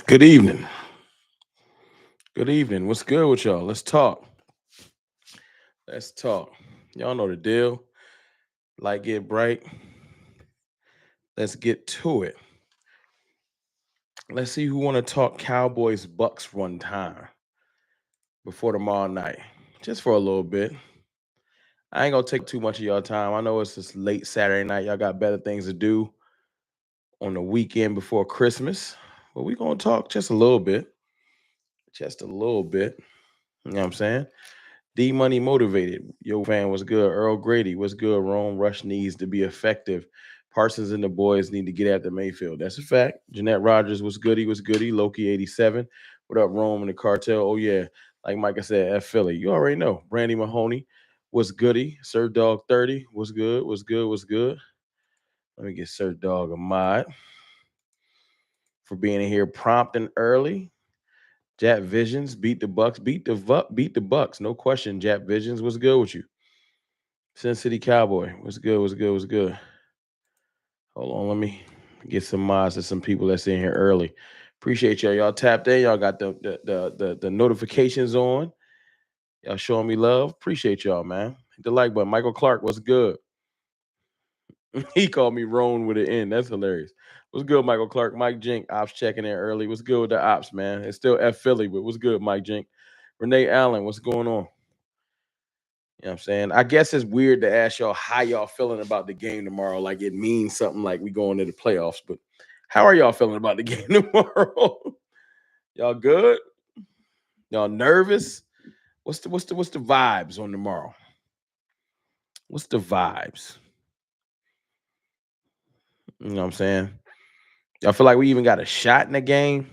Good evening. Good evening. What's good with y'all? Let's talk. Let's talk. Y'all know the deal. Light get bright. Let's get to it. Let's see who want to talk Cowboys Bucks one time before tomorrow night. Just for a little bit. I ain't gonna take too much of y'all time. I know it's just late Saturday night. Y'all got better things to do on the weekend before Christmas. But we gonna talk just a little bit. Just a little bit. You know what I'm saying? D Money Motivated. Yo, fan, what's good? Earl Grady, what's good? Rome Rush needs to be effective. Parsons and the boys need to get after Mayfield. That's a fact. Jeanette Rogers was goody, was goody. Loki 87. What up, Rome and the cartel? Oh, yeah. Like Micah said, F Philly. You already know. Brandy Mahoney was goody. Sir Dog 30 was good, was good, was good. Let me get Sir Dog a mod for being in here prompt and early. Jap Visions beat the Bucks, beat the Bucks. No question. Jap Visions was good with you. Sin City Cowboy. What's good? What's good? What's good? Hold on, let me get some mods to some people that's in here early. Appreciate y'all. Y'all tapped in. Y'all got the notifications on. Y'all showing me love. Appreciate y'all, man. Hit the like button. Michael Clark, what's good? He called me Roan with an N. That's hilarious. What's good, Michael Clark? Mike Jink, ops checking in early. What's good with the ops, man? It's still F Philly, but what's good, Mike Jink? Renee Allen, what's going on? You know what I'm saying? I guess it's weird to ask y'all how y'all feeling about the game tomorrow. Like it means something like we going to the playoffs. But how are y'all feeling about the game tomorrow? Y'all good? Y'all nervous? What's the vibes on tomorrow? What's the vibes? You know what I'm saying? Y'all feel like we even got a shot in the game?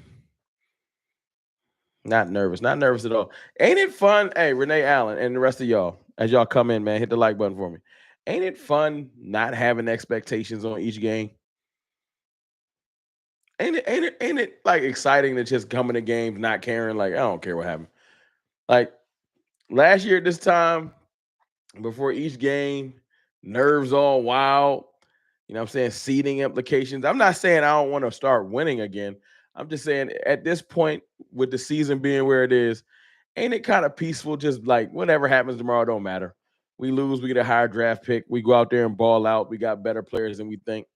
Not nervous. Not nervous at all. Ain't it fun? Hey, Renee Allen and the rest of y'all, as y'all come in, man, hit the like button for me. Ain't it fun not having expectations on each game? Ain't it like exciting to just come in the games not caring? Like, I don't care what happened. Like last year at this time, before each game, nerves all wild. You know what I'm saying? Seeding implications. I'm not saying I don't want to start winning again. I'm just saying at this point, with the season being where it is, ain't it kind of peaceful? Just like whatever happens tomorrow, don't matter. We lose, we get a higher draft pick. We go out there and ball out. We got better players than we think.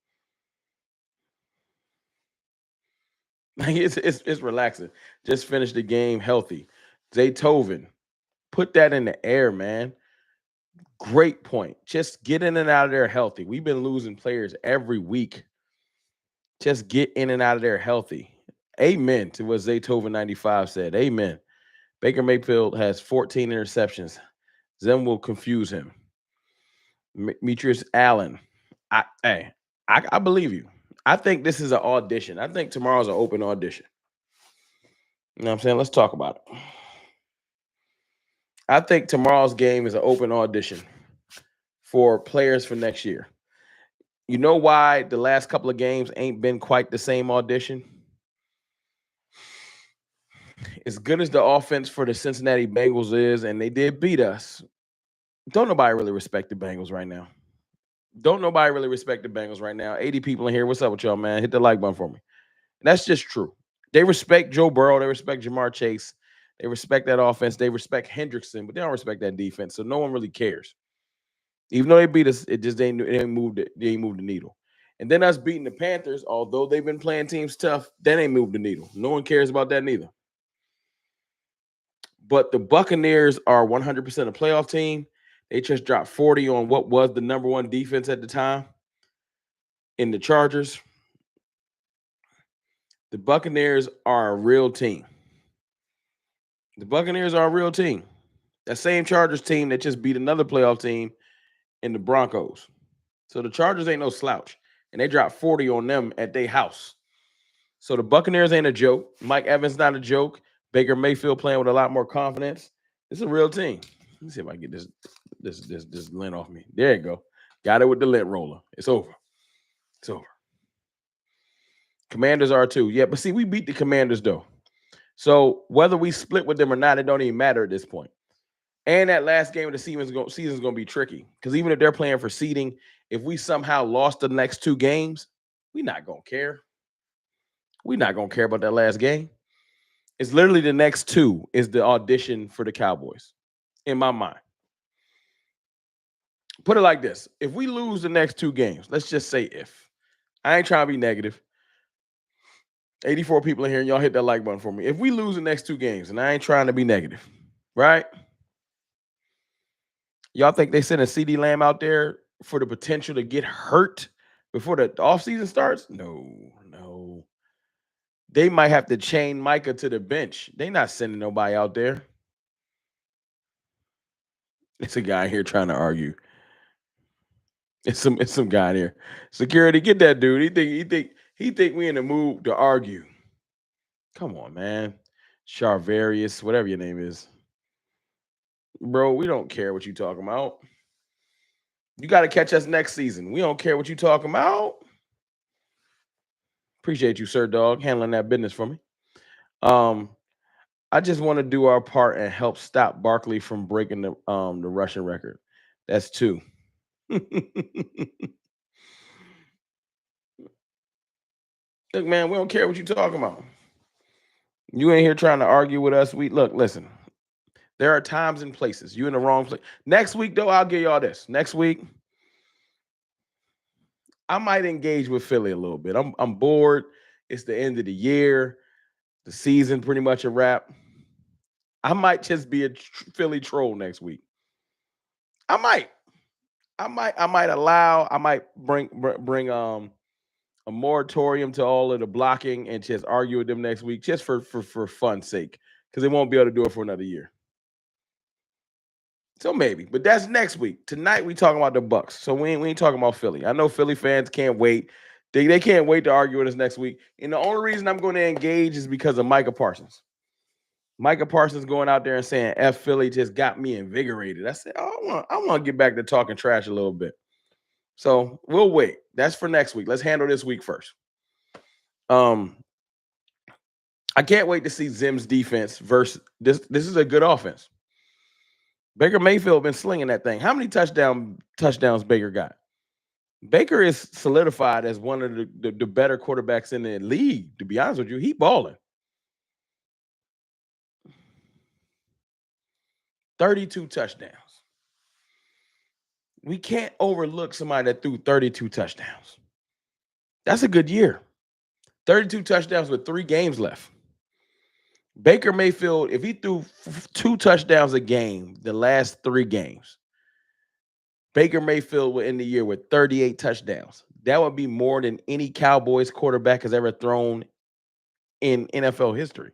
Like it's relaxing. Just finish the game healthy. Zaytoven, put that in the air, man. Great point. Just get in and out of there healthy. We've been losing players every week. Just get in and out of there healthy. Amen to what Zaytoven 95 said. Amen. Baker Mayfield has 14 interceptions. Them will confuse him. Demetrius Allen. Hey, I believe you. I think this is an audition. I think tomorrow's an open audition. You know what I'm saying? Let's talk about it. I think tomorrow's game is an open audition for players for next year. You know why the last couple of games ain't been quite the same audition? As good as the offense for the Cincinnati Bengals is, and they did beat us, don't nobody really respect the Bengals right now. Don't nobody really respect the Bengals right now. 80 people in here. What's up with y'all, man? Hit the like button for me. And that's just true. They respect Joe Burrow. They respect Jamar Chase. They respect that offense. They respect Hendrickson, but they don't respect that defense. So no one really cares. Even though they beat us, it just ain't moved it. They ain't moved the needle. And then us beating the Panthers, although they've been playing teams tough, that ain't moved the needle. No one cares about that neither. But the Buccaneers are 100% a playoff team. They just dropped 40 on what was the number one defense at the time in the Chargers. The Buccaneers are a real team. The Buccaneers are a real team. That same Chargers team that just beat another playoff team in the Broncos. So the Chargers ain't no slouch. And they dropped 40 on them at their house. So the Buccaneers ain't a joke. Mike Evans not a joke. Baker Mayfield playing with a lot more confidence. It's a real team. Let me see if I can get this lint off me. There you go. Got it with the lint roller. It's over. It's over. Commanders are too. Yeah, but see, we beat the Commanders though. So whether we split with them or not, it don't even matter at this point. And that last game of the season's going to be tricky because even if they're playing for seeding, if we somehow lost the next two games, we're not going to care. We're not gonna care about that last game. It's literally the next two is the audition for the Cowboys, in my mind. Put it like this: if we lose the next two games, let's just say if. I ain't trying to be negative. 84 people in here, and y'all hit that like button for me. If we lose the next two games, and I ain't trying to be negative, right? Y'all think they send a CD Lamb out there for the potential to get hurt before the offseason starts? No. They might have to chain Micah to the bench. They not sending nobody out there. It's a guy here trying to argue. It's some guy in here. Security, get that dude. He think we in the mood to argue. Come on, man. Charvarius, whatever your name is. Bro, we don't care what you talking about. You got to catch us next season. We don't care what you talking about. Appreciate you, Sir Dog, handling that business for me. I just want to do our part and help stop Barkley from breaking the rushing record. That's two. Look, man, we don't care what you talking about. You ain't here trying to argue with us. Listen. There are times and places. You in the wrong place. Next week, though, I'll give y'all this. Next week, I might engage with Philly a little bit. I'm bored. It's the end of the year. The season pretty much a wrap. I might just be a Philly troll next week. I might bring a moratorium to all of the blocking and just argue with them next week, just for fun's sake, because they won't be able to do it for another year. So maybe, but that's next week. Tonight we talking about the Bucks, so we ain't talking about Philly. I know Philly fans can't wait. They can't wait to argue with us next week. And the only reason I'm going to engage is because of Micah Parsons. Micah Parsons going out there and saying F Philly just got me invigorated. I said, oh, I want to get back to talking trash a little bit. So we'll wait. That's for next week. Let's handle this week first. I can't wait to see Zim's defense versus this. This is a good offense. Baker Mayfield been slinging that thing. How many touchdowns Baker got? Baker is solidified as one of the better quarterbacks in the league, to be honest with you. He balling. 32 touchdowns. We can't overlook somebody that threw 32 touchdowns. That's a good year. 32 touchdowns with 3 games left. Baker Mayfield, if he threw 2 touchdowns a game the last 3 games, Baker Mayfield would end the year with 38 touchdowns. That would be more than any Cowboys quarterback has ever thrown in NFL history.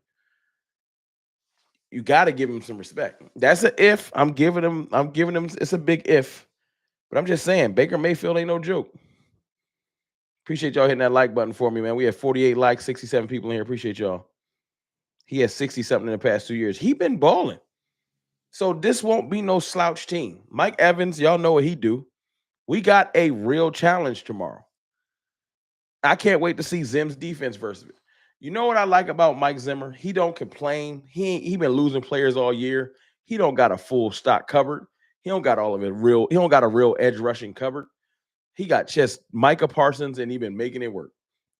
You got to give him some respect. That's an if. I'm giving him. It's a big if, but I'm just saying Baker Mayfield ain't no joke. Appreciate y'all hitting that like button for me, man. We have 48 likes, 67 people in here. Appreciate y'all. He has 60 something in the past 2 years. He been balling. So this won't be no slouch team. Mike Evans, y'all know what he do. We got a real challenge tomorrow. I can't wait to see Zim's defense versus it. You know what I like about Mike Zimmer? He don't complain. He been losing players all year. He don't got a full stock covered. He don't got all of it real. He don't got a real edge rushing covered. He got just Micah Parsons, and he been making it work.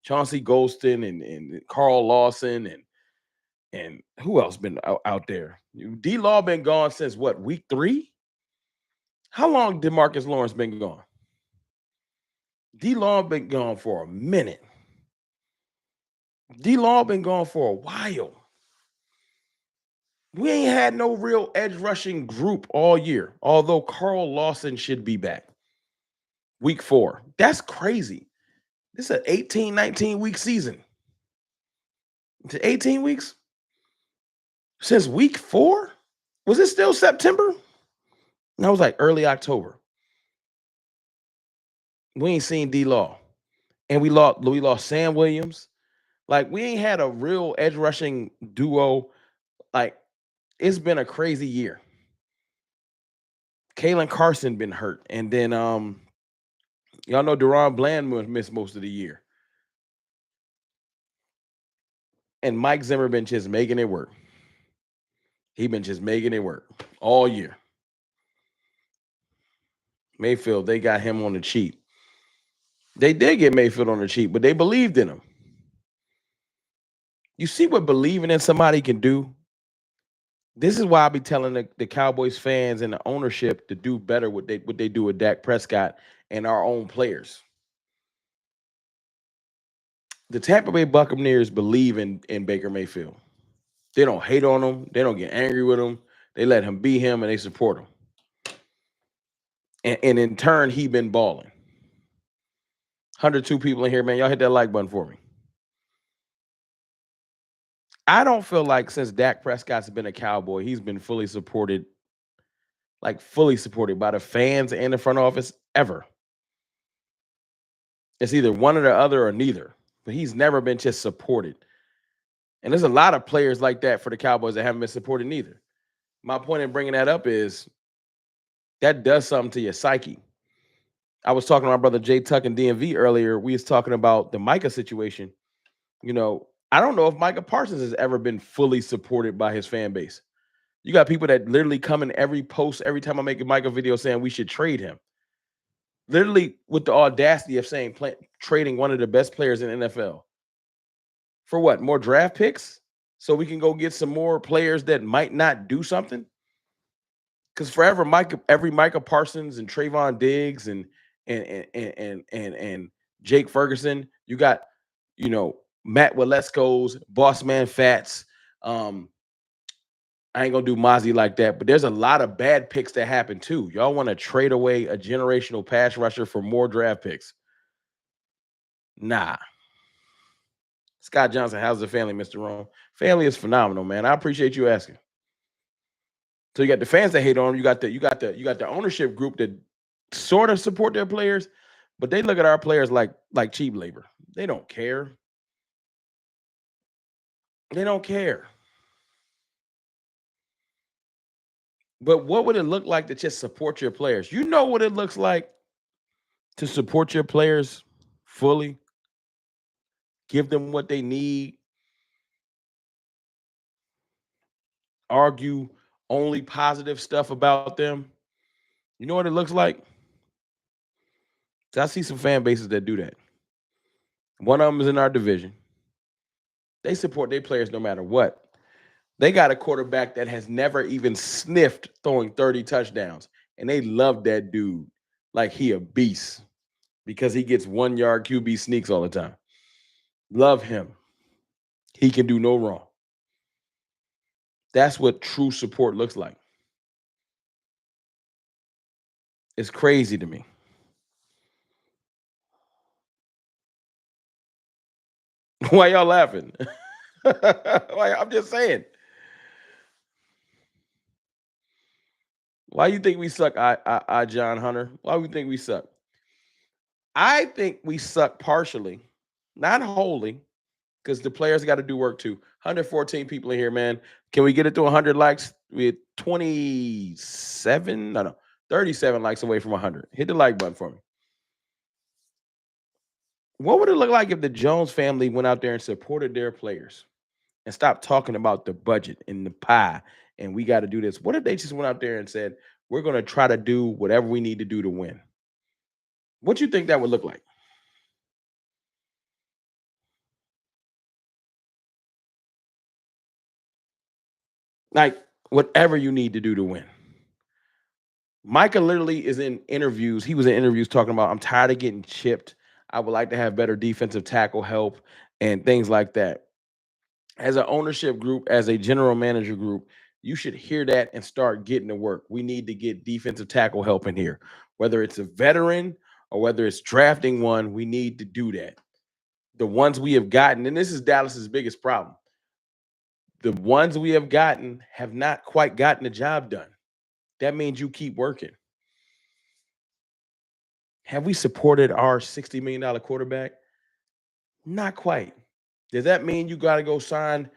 Chauncey Golston and Carl Lawson and who else been out there? D-Law been gone since what, week 3? How long did Marcus Lawrence been gone? D-Law been gone for a minute. D-Law been gone for a while. We ain't had no real edge rushing group all year, although Carl Lawson should be back. Week 4. That's crazy. This is an 18, 19-week season. It's 18 weeks? Since week 4? Was it still September? That was like early October. We ain't seen D-Law. And we lost Sam Williams. Like, we ain't had a real edge rushing duo. Like, it's been a crazy year. Kalen Carson been hurt. And then y'all know Deron Bland missed most of the year. And Mike Zimmer been just making it work. He been just making it work all year. Mayfield, they got him on the cheap. They did get Mayfield on the cheap, but they believed in him. You see what believing in somebody can do? This is why I be telling the Cowboys fans and the ownership to do better what they do with Dak Prescott and our own players. The Tampa Bay Buccaneers believe in Baker Mayfield. They don't hate on him. They don't get angry with him. They let him be him and they support him. And in turn, he been balling. 102 people in here, man. Y'all hit that like button for me. I don't feel like since Dak Prescott's been a Cowboy, he's been fully supported, like fully supported by the fans and the front office ever. It's either one or the other or neither, but he's never been just supported. And there's a lot of players like that for the Cowboys that haven't been supported neither. My point in bringing that up is that does something to your psyche. I was talking to my brother Jay Tuck and DMV earlier. We was talking about the Micah situation. I don't know if Micah Parsons has ever been fully supported by his fan base. You got people that literally come in every post, every time I make a Micah video saying we should trade him. Literally with the audacity of saying trading one of the best players in NFL. For what? More draft picks? So we can go get some more players that might not do something? Because forever, every Micah Parsons and Trayvon Diggs and Jake Ferguson, you got, Matt Waletzko's, Boss Man Fats. I ain't gonna do Mozzie like that, but there's a lot of bad picks that happen too. Y'all want to trade away a generational pass rusher for more draft picks? Nah. Scott Johnson, how's the family, Mr. Rome? Family is phenomenal, man. I appreciate you asking. So you got the fans that hate on him. You got the ownership group that sort of support their players, but they look at our players like cheap labor. They don't care. They don't care. But what would it look like to just support your players? You know what it looks like to support your players fully, give them what they need, argue only positive stuff about them. You know what it looks like? I see some fan bases that do that. One of them is in our division. They support their players no matter what. They got a quarterback that has never even sniffed throwing 30 touchdowns, and they love that dude like he a beast because he gets 1 yard QB sneaks all the time. Love him. He can do no wrong. That's what true support looks like. It's crazy to me. Why y'all laughing? I'm just saying. Why you think we suck, I John Hunter? Why we think we suck? I think we suck partially, not wholly, because the players got to do work too. 114 people in here, man. Can we get it to 100 likes? We're 27, no, 37 likes away from 100. Hit the like button for me. What would it look like if the Jones family went out there and supported their players and stopped talking about the budget and the pie and we got to do this? What if they just went out there and said, we're going to try to do whatever we need to do to win? What you think that would look like? Like whatever you need to do to win. Micah literally is in interviews. He was in interviews talking about, I'm tired of getting chipped. I would like to have better defensive tackle help and things like that. As an ownership group, as a general manager group, you should hear that and start getting to work. We need to get defensive tackle help in here, whether it's a veteran or whether it's drafting one. We need to do that. The ones we have gotten, and this is Dallas's biggest problem. The ones we have gotten have not quite gotten the job done. That means you keep working. Have we supported our $60 million quarterback? Not quite. Does that mean you got to go sign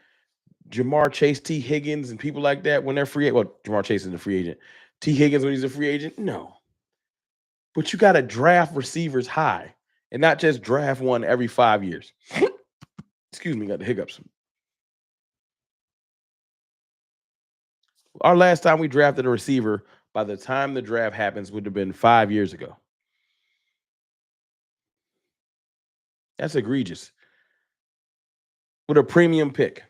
Jamar Chase, T. Higgins, and people like that when they're free? Well, Jamar Chase is a free agent. T. Higgins when he's a free agent? No. But you got to draft receivers high and not just draft one every 5 years. Excuse me, got the hiccups. Our last time we drafted a receiver, by the time the draft happens, would have been 5 years ago. That's egregious. with a premium pick.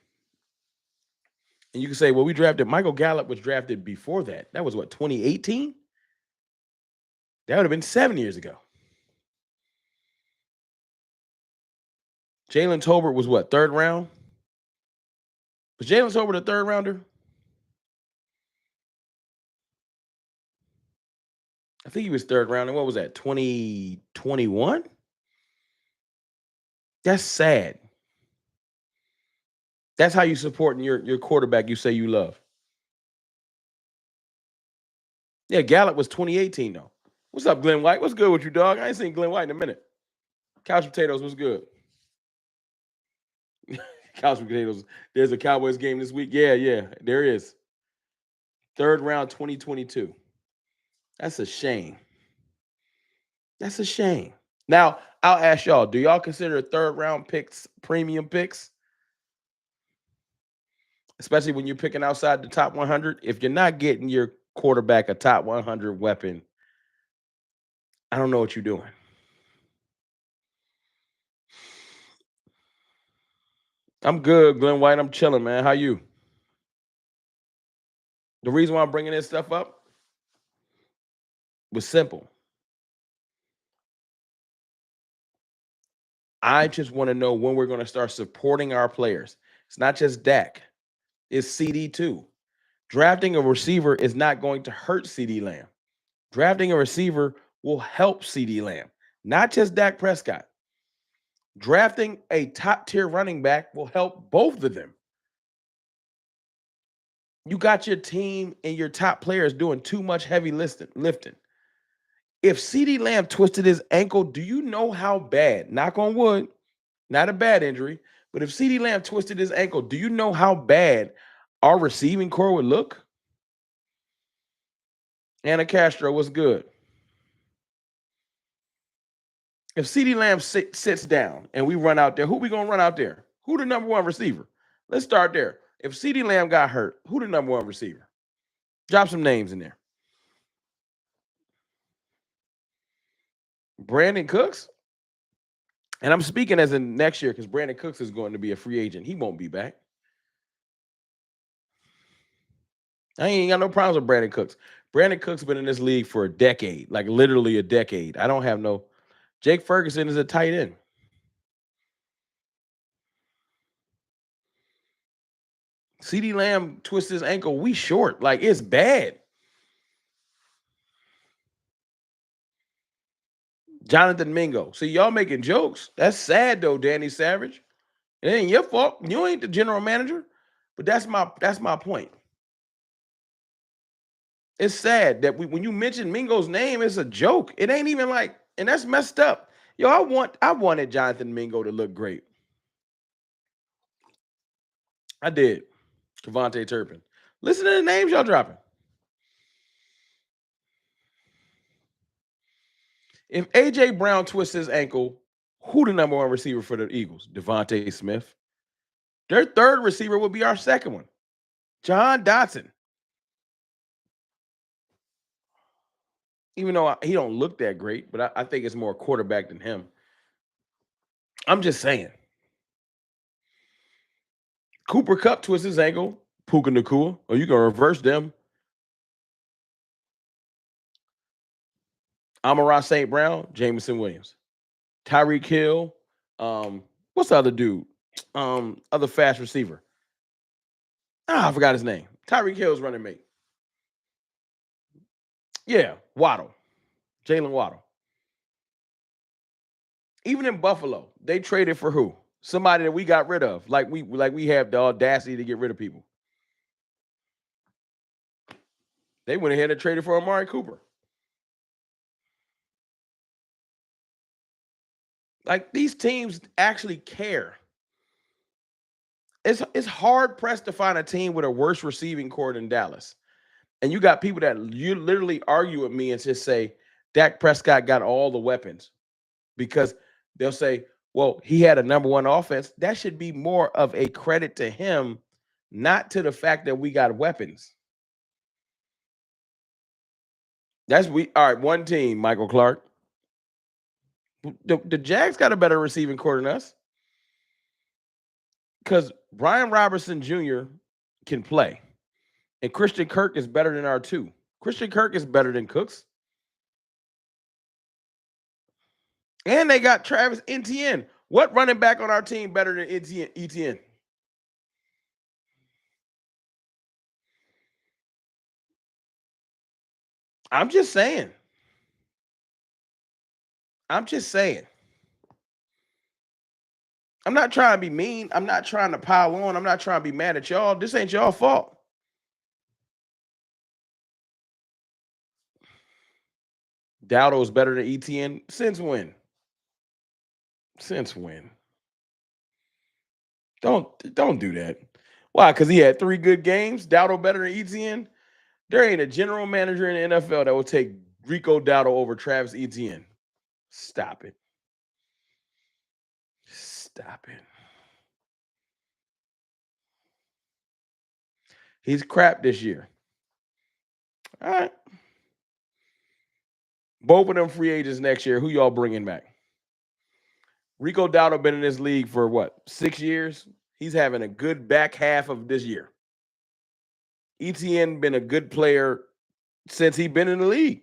And you can say, well, we drafted Michael Gallup was drafted before that. That was what, 2018? That would have been 7 years ago. Jalen Tolbert was what, third round? Was Jalen Tolbert a third rounder? I think he was third round. And what was that, 2021? That's sad. That's how you supporting your quarterback you say you love. Yeah, Gallup was 2018 though. What's up, Glenn White? What's good with you, dog? I ain't seen Glenn White in a minute. Couch Potatoes was good. Couch Potatoes. There's a Cowboys game this week. Yeah, there is. Third round 2022. That's a shame. That's a shame. Now, I'll ask y'all, do y'all consider third round picks premium picks? Especially when you're picking outside the top 100. If you're not getting your quarterback a top 100 weapon, I don't know what you're doing. I'm good, Glenn White. I'm chilling, man. How you? The reason why I'm bringing this stuff up was simple. I just want to know when we're going to start supporting our players. It's not just Dak. It's CD too. Drafting a receiver is not going to hurt CD Lamb. Drafting a receiver will help CD Lamb, not just Dak Prescott. Drafting a top-tier running back will help both of them. You got your team and your top players doing too much heavy lifting. If CD Lamb twisted his ankle, do you know how bad, knock on wood, not a bad injury, but if CD Lamb twisted his ankle, do you know how bad our receiving core would look? Anna Castro was good. If CD Lamb sits down and we run out there, who we going to run out there? Who the number one receiver? Let's start there. If CD Lamb got hurt, who the number one receiver? Drop some names in there. Brandon Cooks? And I'm speaking as in next year because Brandon Cooks is going to be a free agent. He won't be back. I ain't got no problems with Brandon Cooks. Brandon Cooks been in this league for a decade, like literally a decade. I don't have no. Jake Ferguson is a tight end. CD Lamb twists his ankle. We short. Like, it's bad. Jonathan Mingo. See, y'all making jokes. That's sad though, Danny Savage. It ain't your fault. You ain't the general manager. But that's my point. It's sad that when you mention Mingo's name, it's a joke. It ain't even like, and that's messed up. Yo, I wanted Jonathan Mingo to look great. I did. Devontae Turpin. Listen to the names y'all dropping. If AJ Brown twists his ankle, who the number one receiver for the Eagles? Devontae Smith. Their third receiver would be our second one, John Dotson. Even though he don't look that great, but I think it's more quarterback than him. I'm just saying. Cooper Kupp twists his ankle, Puka Nacua, or you can reverse them. Amon-Ra St. Brown, Jameson Williams. Tyreek Hill, what's the other dude? Other fast receiver. I forgot his name. Tyreek Hill's running mate. Yeah, Waddle. Jalen Waddle. Even in Buffalo, they traded for who? Somebody that we got rid of. Like we have the audacity to get rid of people. They went ahead and traded for Amari Cooper. Like, these teams actually care. It's hard pressed to find a team with a worse receiving core than Dallas. And you got people that you literally argue with me and just say Dak Prescott got all the weapons, because they'll say, well, he had a number one offense. That should be more of a credit to him, not to the fact that we got weapons. All right, one team, Michael Clark. The Jags got a better receiving core than us. Because Brian Robertson Jr. can play, and Christian Kirk is better than R2. Christian Kirk is better than Cooks. And they got Travis Etienne. What running back on our team better than Etienne? I'm just saying. I'm just saying. I'm not trying to be mean. I'm not trying to pile on. I'm not trying to be mad at y'all. This ain't y'all fault. Dowdle's better than Etienne. Since when? Since when? Don't do that. Why? Because he had 3 good games. Dowdle better than Etienne. There ain't a general manager in the NFL that will take Rico Dowdle over Travis Etienne. Stop it. Stop it. He's crap this year. All right. Both of them free agents next year. Who y'all bringing back? Rico Dowdle been in this league for what, 6 years? He's having a good back half of this year. Etienne been a good player since he been in the league.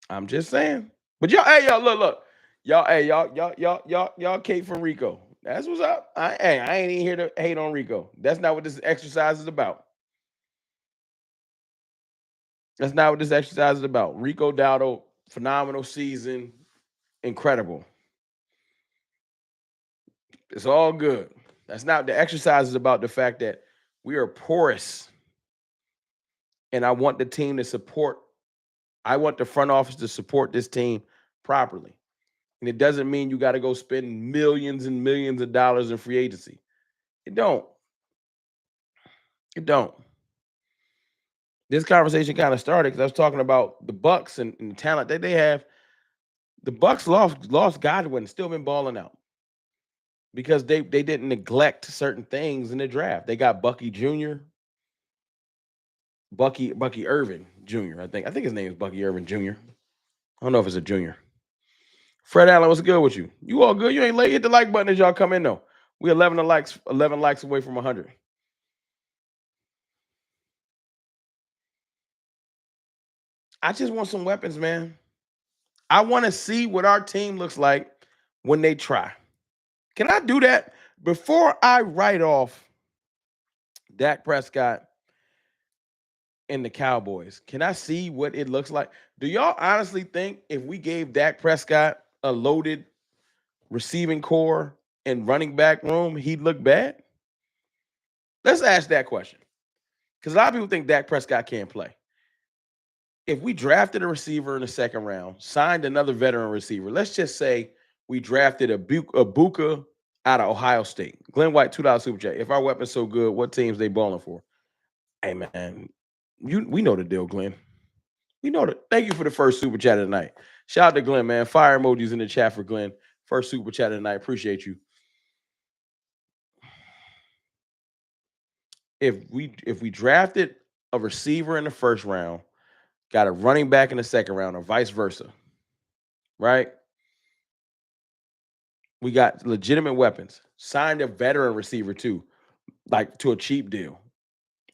I'm just saying. But y'all, hey, y'all, look. Y'all, hey, y'all Kate from Rico. That's what's up. I ain't even here to hate on Rico. That's not what this exercise is about. That's not what this exercise is about. Rico Dowdle, phenomenal season, incredible. It's all good. That's not the exercise is about the fact that we are porous. And I want the team to support, I want the front office to support this team properly. And it doesn't mean you got to go spend millions and millions of dollars in free agency. It don't. It don't. This conversation kind of started because I was talking about the Bucks and the talent that they have. The Bucks lost Godwin, still been balling out because they didn't neglect certain things in the draft. They got Bucky Jr., Bucky Irvin Jr. I think his name is Bucky Irvin Jr. I don't know if it's a junior. Fred Allen, what's good with you? You all good? You ain't late. Hit the like button as y'all come in though. We 11 likes away from 100. I just want some weapons, man. I want to see what our team looks like when they try. Can I do that before I write off Dak Prescott and the Cowboys? Can I see what it looks like? Do y'all honestly think if we gave Dak Prescott a loaded receiving core and running back room, he'd look bad? Let's ask that question. Because a lot of people think Dak Prescott can't play. If we drafted a receiver in the second round, signed another veteran receiver, let's just say we drafted a Buka out of Ohio State. Glenn White, $2 super chat. If our weapon's so good, what teams they balling for? Hey man, we know the deal, Glenn. We know that. Thank you for the first super chat of the night. Shout out to Glenn, man. Fire emojis in the chat for Glenn. First super chat of the night. Appreciate you. If we drafted a receiver in the first round, got a running back in the second round, or vice versa, right? We got legitimate weapons. Signed a veteran receiver too, like to a cheap deal.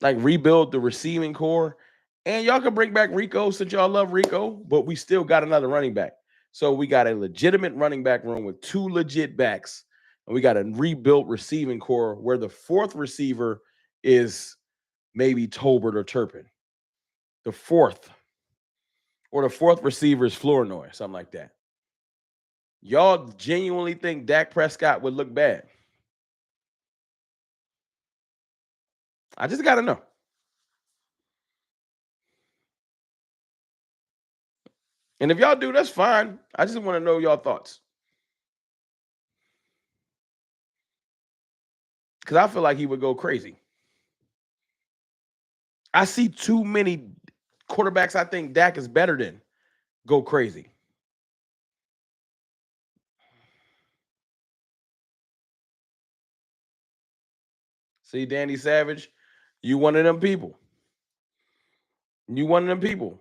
Like rebuild the receiving core, and y'all can bring back Rico since y'all love Rico, but we still got another running back. So we got a legitimate running back room with 2 legit backs, and we got a rebuilt receiving core where the 4th receiver is maybe Tolbert or Turpin. The 4th, or the 4th receiver is Flournoy, something like that. Y'all genuinely think Dak Prescott would look bad? I just got to know. And if y'all do, that's fine. I just want to know y'all thoughts. Because I feel like he would go crazy. I see too many quarterbacks I think Dak is better than go crazy. See, Danny Savage, you one of them people. You one of them people.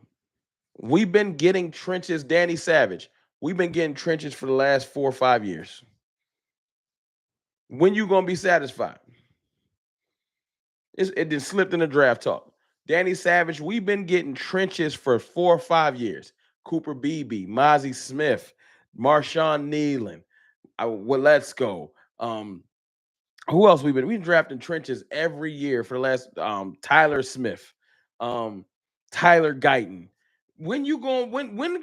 We've been getting trenches, Danny Savage. We've been getting trenches for the last 4 or 5 years. When you gonna be satisfied? It just slipped in the draft talk. Danny Savage, we've been getting trenches for 4 or 5 years. Cooper Beebe, Mozzie Smith, Marshawn Nealon, let's go. Who else we've been drafting trenches every year for the last Tyler Smith, Tyler Guyton. When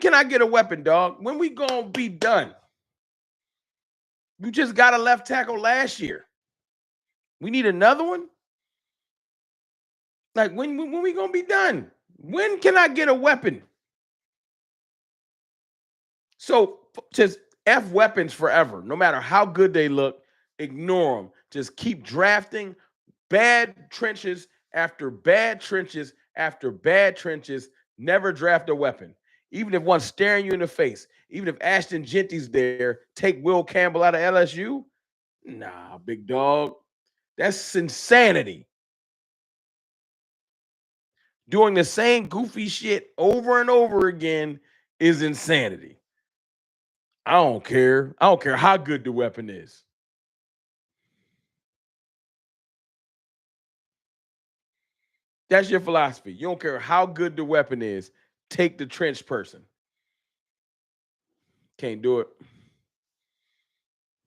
can I get a weapon, dog? When we gonna be done? You just got a left tackle last year. We need another one? Like when we gonna be done? When can I get a weapon? So just F weapons forever. No matter how good they look, ignore them. Just keep drafting bad trenches after bad trenches after bad trenches. Never draft a weapon. Even if one's staring you in the face, even if Ashton Genty's there, take Will Campbell out of LSU. Nah, big dog. That's insanity. Doing the same goofy shit over and over again is insanity. I don't care. I don't care how good the weapon is. That's your philosophy. You don't care how good the weapon is. Take the trench person. Can't do it.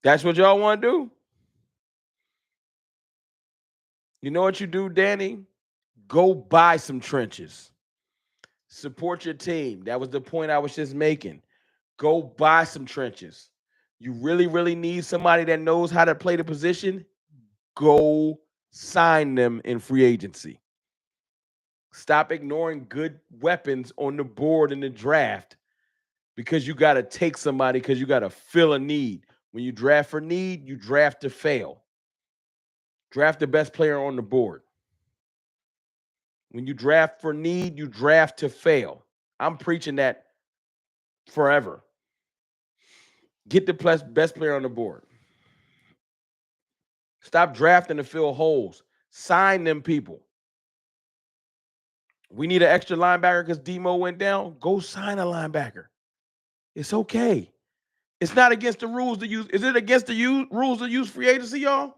That's what y'all want to do? You know what you do, Danny? Go buy some trenches. Support your team. That was the point I was just making. Go buy some trenches. You really, really need somebody that knows how to play the position. Go sign them in free agency. Stop ignoring good weapons on the board in the draft because you got to take somebody because you got to fill a need. When you draft for need, you draft to fail. Draft the best player on the board. When you draft for need, you draft to fail. I'm preaching that forever. Get the best player on the board. Stop drafting to fill holes. Sign them people. We need an extra linebacker because Demo went down. Go sign a linebacker. It's okay. It's not against the rules to use. Is it against the rules to use free agency, y'all?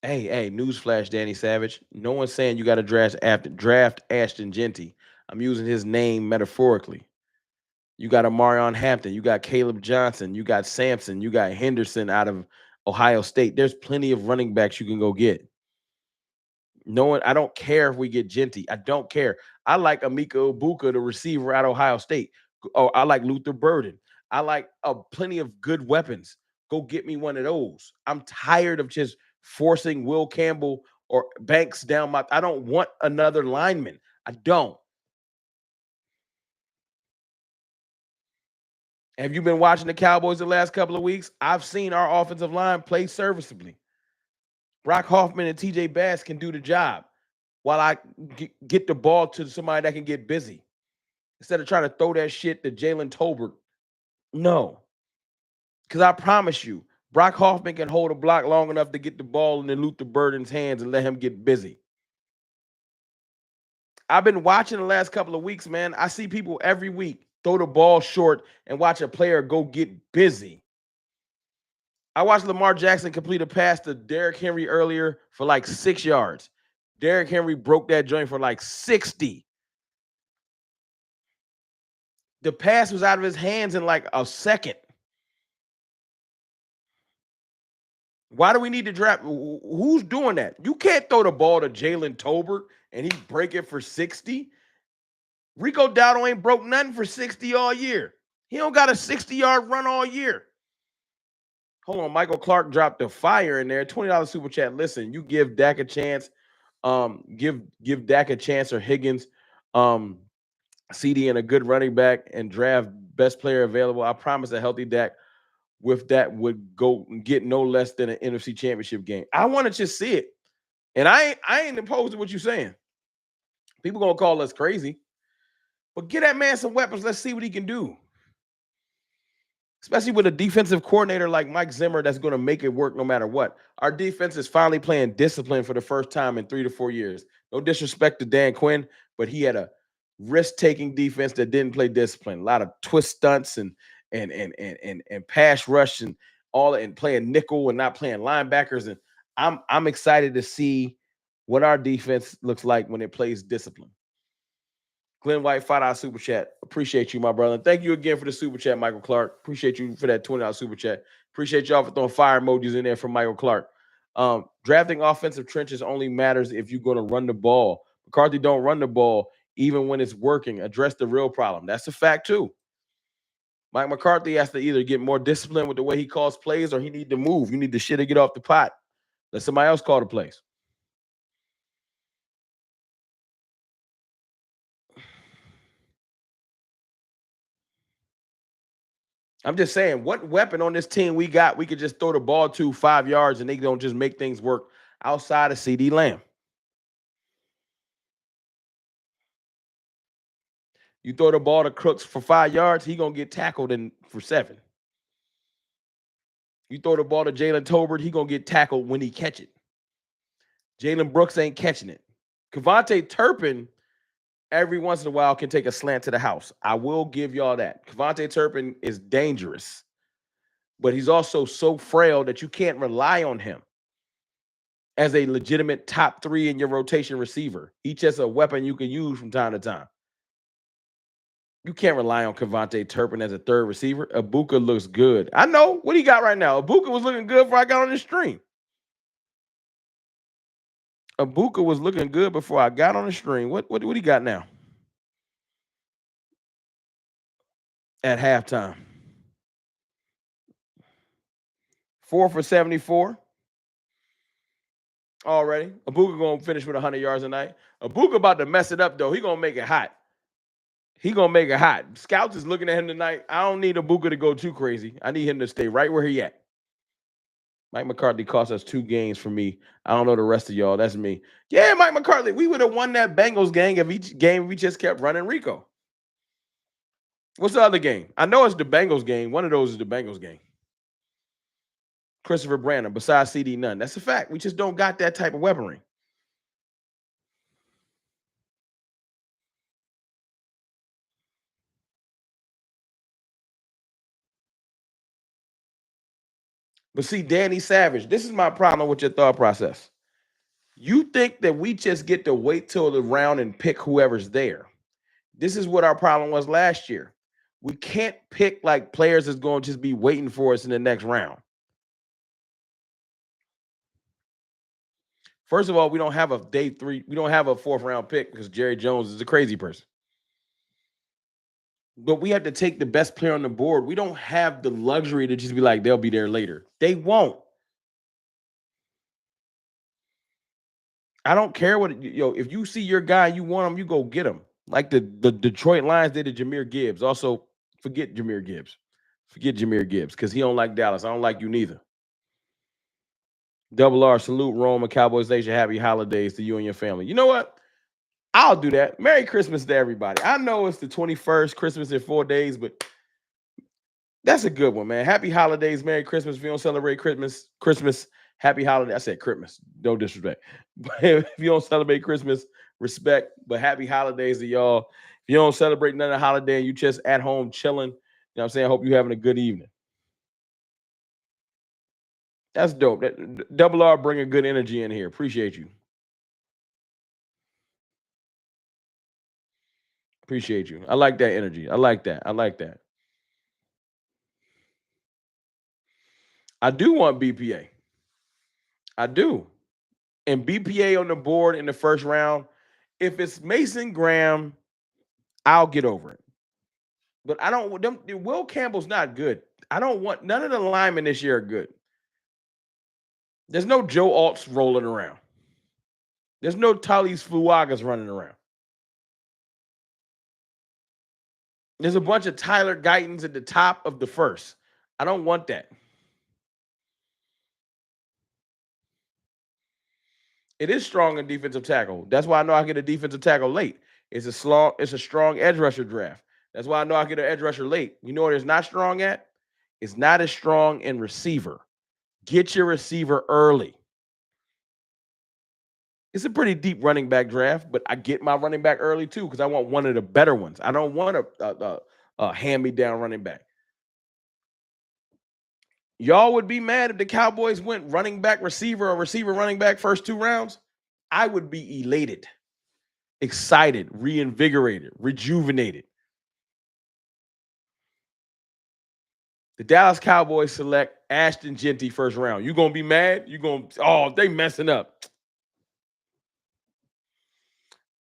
Hey, newsflash, Danny Savage. No one's saying you got to draft Ashton Genty. I'm using his name metaphorically. You got Amarion Hampton. You got Caleb Johnson. You got Sampson. You got Henderson out of Ohio State. There's plenty of running backs you can go get. No one, I don't care if we get Genty. I don't care. I like Emeka Ibuka, the receiver out of Ohio State. Oh, I like Luther Burden. I like plenty of good weapons. Go get me one of those. I'm tired of just forcing Will Campbell or Banks down my. I don't want another lineman. I don't. Have you been watching the Cowboys the last couple of weeks? I've seen our offensive line play serviceably. Brock Hoffman and TJ Bass can do the job while I get the ball to somebody that can get busy. Instead of trying to throw that shit to Jalen Tolbert. No. Because I promise you, Brock Hoffman can hold a block long enough to get the ball in Luther Burden's hands and let him get busy. I've been watching the last couple of weeks, man. I see people every week throw the ball short and watch a player go get busy. I watched Lamar Jackson complete a pass to Derrick Henry earlier for like 6 yards. Derrick Henry broke that joint for like 60. The pass was out of his hands in like a second. Why do we need to draft? Who's doing that? You can't throw the ball to Jalen Tolbert and he break it for 60. Rico Dowdle ain't broke nothing for 60 all year. He don't got a 60-yard run all year. Hold on, Michael Clark dropped the fire in there. $20 super chat. Listen, you give Dak a chance. Give Dak a chance or Higgins, CD and a good running back and draft best player available. I promise a healthy Dak with that would go get no less than an NFC championship game. I want to just see it. And I ain't opposed to what you're saying. People gonna call us crazy. But get that man some weapons. Let's see what he can do. Especially with a defensive coordinator like Mike Zimmer that's going to make it work no matter what. Our defense is finally playing discipline for the first time in 3 to 4 years. No disrespect to Dan Quinn, but he had a risk-taking defense that didn't play discipline. A lot of twist stunts and pass rush and all, and playing nickel and not playing linebackers. And I'm excited to see what our defense looks like when it plays discipline. Glenn White, $5 super chat. Appreciate you, my brother. Thank you again for the super chat, Michael Clark. Appreciate you for that $20 super chat. Appreciate y'all for throwing fire emojis in there from Michael Clark. Drafting offensive trenches only matters if you're going to run the ball. McCarthy don't run the ball even when it's working. Address the real problem. That's a fact too. Mike McCarthy has to either get more disciplined with the way he calls plays, or he need to move. You need to shit or get off the pot. Let somebody else call the plays. I'm just saying, what weapon on this team we got we could just throw the ball to 5 yards and they don't just make things work outside of CeeDee Lamb? You throw the ball to Crooks for 5 yards, he gonna get tackled for 7. You throw the ball to Jalen Tolbert, he gonna get tackled when he catch it. Jalen Brooks ain't catching it. Kevontae Turpin every once in a while can take a slant to the house. I will give y'all that. Kevontae Turpin is dangerous, but he's also so frail that you can't rely on him as a legitimate top 3 in your rotation receiver. He's just a weapon you can use from time to time. You can't rely on Kevontae Turpin as a third receiver. Ibuka looks good. I know what he got right now. Ibuka was looking good before I got on the stream. Ibuka was looking good before I got on the stream. What he got now? At halftime. 4 for 74. Already. Ibuka gonna finish with 100 yards a night. Ibuka about to mess it up though. He gonna make it hot. He gonna make it hot. Scouts is looking at him tonight. I don't need Ibuka to go too crazy. I need him to stay right where he at. Mike McCarthy cost us 2 games for me. I don't know the rest of y'all. That's me. Yeah, Mike McCarthy. We would have won that Bengals game if each game we just kept running Rico. What's the other game? I know it's the Bengals game. One of those is the Bengals game. Christopher Brandon, besides CD Nunn. That's a fact. We just don't got that type of weaponry. But see, Danny Savage, this is my problem with your thought process. You think that we just get to wait till the round and pick whoever's there. This is what our problem was last year. We can't pick like players that's going to just be waiting for us in the next round. First of all, we don't have a day 3. We don't have a 4th round pick because Jerry Jones is a crazy person. But we have to take the best player on the board. We don't have the luxury to just be like, they'll be there later. They won't. I don't care what, if you see your guy, you want him, you go get him. Like the Detroit Lions did to Jahmyr Gibbs. Also, forget Jahmyr Gibbs. Forget Jahmyr Gibbs because he don't like Dallas. I don't like you neither. Double R, salute Rome and Cowboys Nation. Happy holidays to you and your family. You know what? I'll do that. Merry Christmas to everybody. I know it's the 21st, Christmas in 4 days, but that's a good one, man. Happy holidays, Merry Christmas. If you don't celebrate Christmas, happy holiday. I said Christmas, no disrespect. But if you don't celebrate Christmas, respect. But happy holidays to y'all. If you don't celebrate none of the holiday and you just at home chilling, you know what I'm saying? I hope you're having a good evening. That's dope. Double R bringing good energy in here. Appreciate you. Appreciate you. I like that energy. I like that. I like that. I do want BPA. I do. And BPA on the board in the first round. If it's Mason Graham, I'll get over it. But I don't. Will Campbell's not good. I don't want none of the linemen this year are good. There's no Joe Alts rolling around. There's no Talis Fuagas running around. There's a bunch of Tyler Guytons at the top of the first. I don't want that. It is strong in defensive tackle. That's why I know I get a defensive tackle late. It's a strong edge rusher draft. That's why I know I get an edge rusher late. You know what it's not strong at? It's not as strong in receiver. Get your receiver early. It's a pretty deep running back draft, but I get my running back early too because I want one of the better ones. I don't want a hand-me-down running back. Y'all would be mad if the Cowboys went running back, receiver, or receiver, running back first 2 rounds. I would be elated, excited, reinvigorated, rejuvenated. The Dallas Cowboys select Ashton Jeanty first round. You gonna be mad? You gonna they messing up.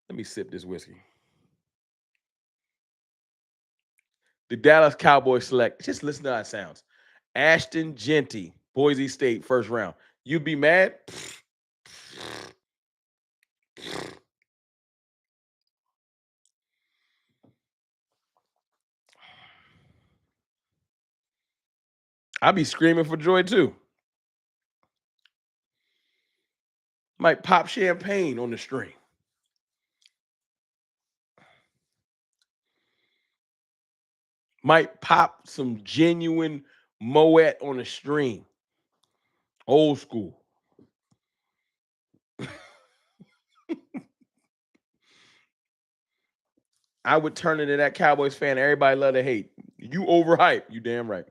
Let me sip this whiskey. The Dallas Cowboys select, just listen to how it sounds. Ashton Jeanty, Boise State, first round. You'd be mad? I'd be screaming for joy too. Might pop champagne on the string. Might pop some genuine Moet on the string. Old school. I would turn into that Cowboys fan everybody love to hate. You overhype. You damn right.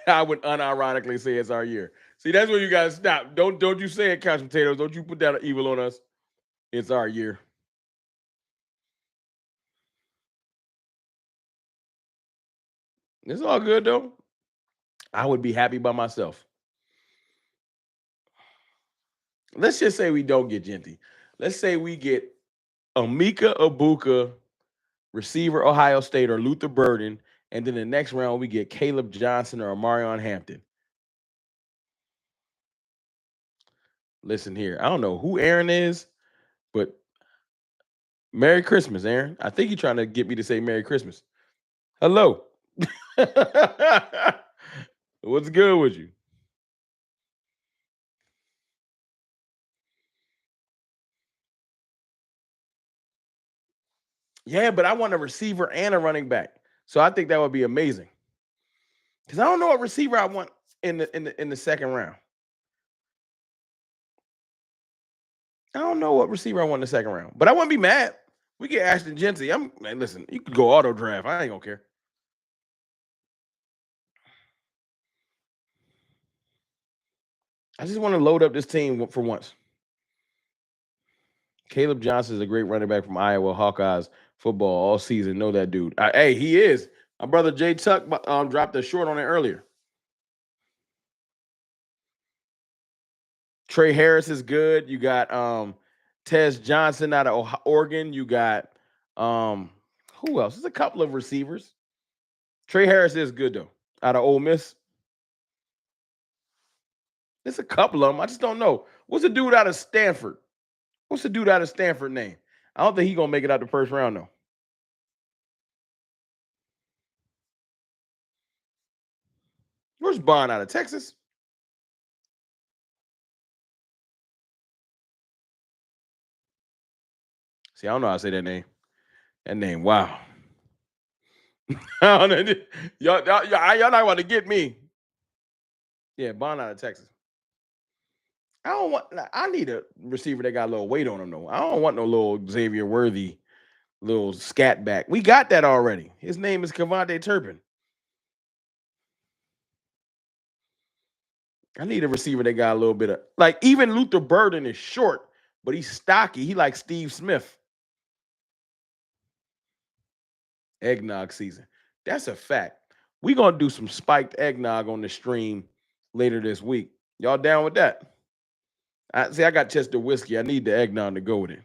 I would unironically say it's our year. See, that's where you guys stop. Don't you say it, couch potatoes. Don't you put that evil on us. It's our year. It's all good though. I would be happy by myself. Let's just say we don't get Jeanty. Let's say we get Emeka Egbuka, receiver, Ohio State, or Luther Burden, and then the next round we get Caleb Johnson or Amarion Hampton. Listen here, I don't know who Aaron is, but Merry Christmas, Aaron. I think you're trying to get me to say Merry Christmas. Hello. What's good with you? Yeah, but I want a receiver and a running back. So I think that would be amazing. Because I don't know what receiver I want in the second round. I don't know what receiver I want in the second round, but I wouldn't be mad. We get Ashton Jeanty. Man, listen, you could go auto draft. I ain't gonna care. I just want to load up this team for once. Caleb Johnson is a great running back from Iowa Hawkeyes football all season. Know that dude. Hey, he is. My brother Jay Tuck dropped a short on it earlier. Trey Harris is good. You got Tez Johnson out of Oregon. You got who else? There's a couple of receivers. Trey Harris is good though. Out of Ole Miss. There's a couple of them. I just don't know. What's the dude out of Stanford? What's the dude out of Stanford name? I don't think he's gonna make it out the first round though. Where's Bond out of Texas? See, I don't know how to say that name. That name, wow. y'all not want to get me. Yeah, Bond out of Texas. I need a receiver that got a little weight on him though. I don't want no little Xavier Worthy, little scat back. We got that already. His name is Kevontae Turpin. I need a receiver that got a little bit of like even Luther Burden is short, but he's stocky. He like Steve Smith. Eggnog season. That's a fact. We're gonna do some spiked eggnog on the stream later this week. Y'all down with that? I got just the whiskey. I need the eggnog to go with it.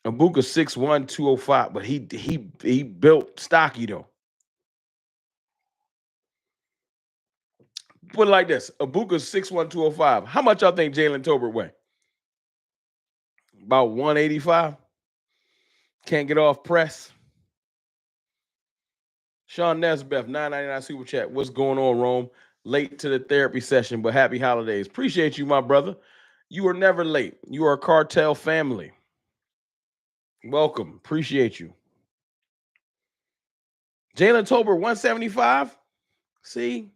Abuka 6'1", 205, but he built stocky though. Put it like this: Abuka 6'1", 205. How much y'all think Jalen Tolbert weigh? About 185. Can't get off press. Sean Nesbeth, 999 super chat. What's going on, Rome? Late to the therapy session, but happy holidays. Appreciate you, my brother. You are never late. You are a cartel family. Welcome. Appreciate you. Jalen Tolbert, 175. See?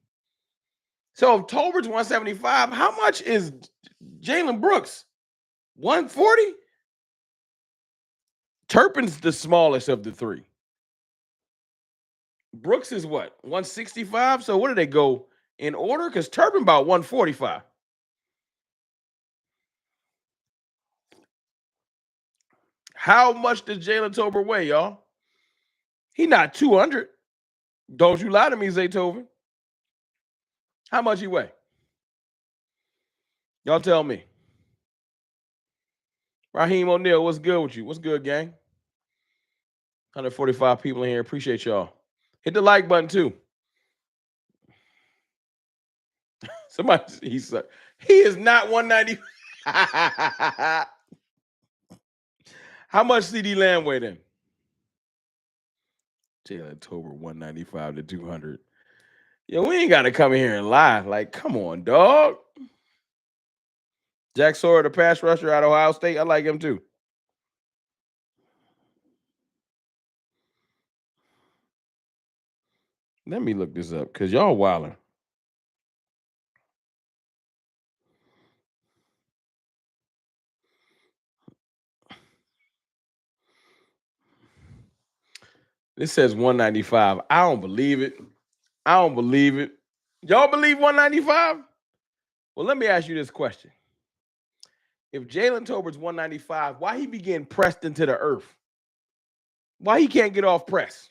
So if Tolbert's 175, how much is Jalen Brooks? 140? Turpin's the smallest of the three. Brooks is what? 165? So what do they go in order? Because Turpin about 145. How much does Jalen Tolbert weigh, y'all? He not 200. Don't you lie to me, Zaytoven. How much he weigh? Y'all tell me. Raheem O'Neal, what's good with you? What's good, gang? 145 people in here. Appreciate y'all. Hit the like button too. Somebody, he is not 190. How much CD Lamb weigh then? Jalen Tolbert 195 to 200. Yo, we ain't got to come in here and lie. Like, come on, dog. Jack Sawyer, the pass rusher out of Ohio State. I like him too. Let me look this up because y'all wilding. This says 195. I don't believe it. I don't believe it. Y'all believe 195? Well, let me ask you this question. If Jalen Tolbert's 195, why he be getting pressed into the earth? Why he can't get off press?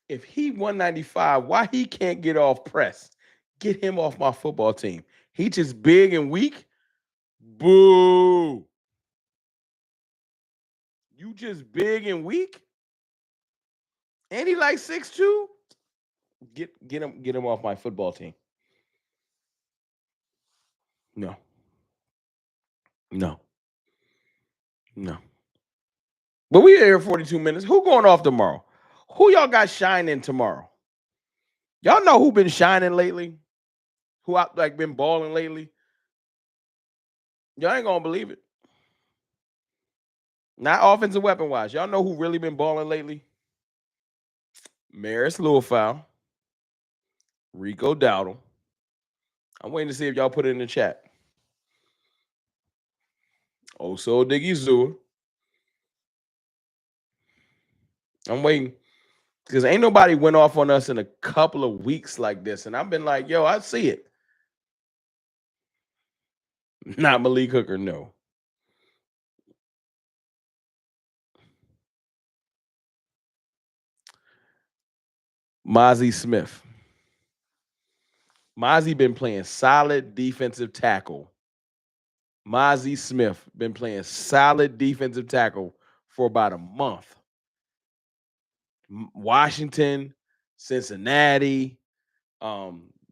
If he 195, why he can't get off press? Get him off my football team. He just big and weak. Boo. You just big and weak? And he like 6'2"? Get him off my football team. No. No. No. But we here 42 minutes. Who going off tomorrow? Who y'all got shining tomorrow? Y'all know who been shining lately? Who out like been balling lately? Y'all ain't gonna believe it. Not offensive weapon wise. Y'all know who really been balling lately? Maris Lewifau, Rico Dowdle. I'm waiting to see if y'all put it in the chat. Oso Diggy. I'm waiting because ain't nobody went off on us in a couple of weeks like this, and I've been like, yo, I see it. Not Malik Hooker, no. Mozzie Smith. Mozzie been playing solid defensive tackle. Mozzie Smith been playing solid defensive tackle for about a month. Washington, Cincinnati,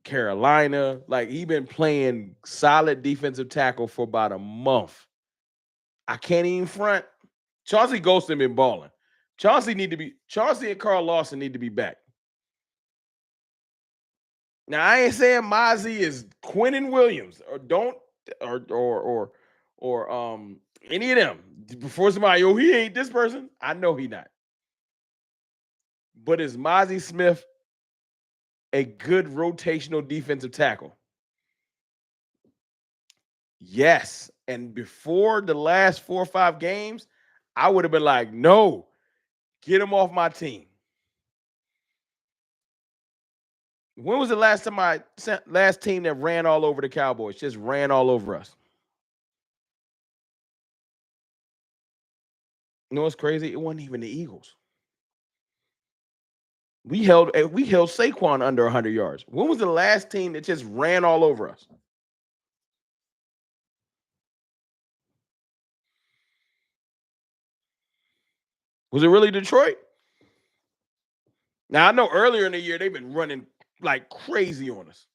Carolina, like he been playing solid defensive tackle for about a month. I can't even front. Chauncey Golston been balling. Chauncey and Carl Lawson need to be back. Now I ain't saying Mozzie is Quinnen Williams or any of them. Before somebody, he ain't this person. I know he not. But is Mozzie Smith a good rotational defensive tackle? Yes. And before the last 4 or 5 games, I would have been like, no, get him off my team. When was the last team that ran all over the Cowboys? Just ran all over us. You know what's crazy? It wasn't even the Eagles. We held Saquon under 100 yards. When was the last team that just ran all over us? Was it really Detroit? Now I know earlier in the year they've been running like crazy on us.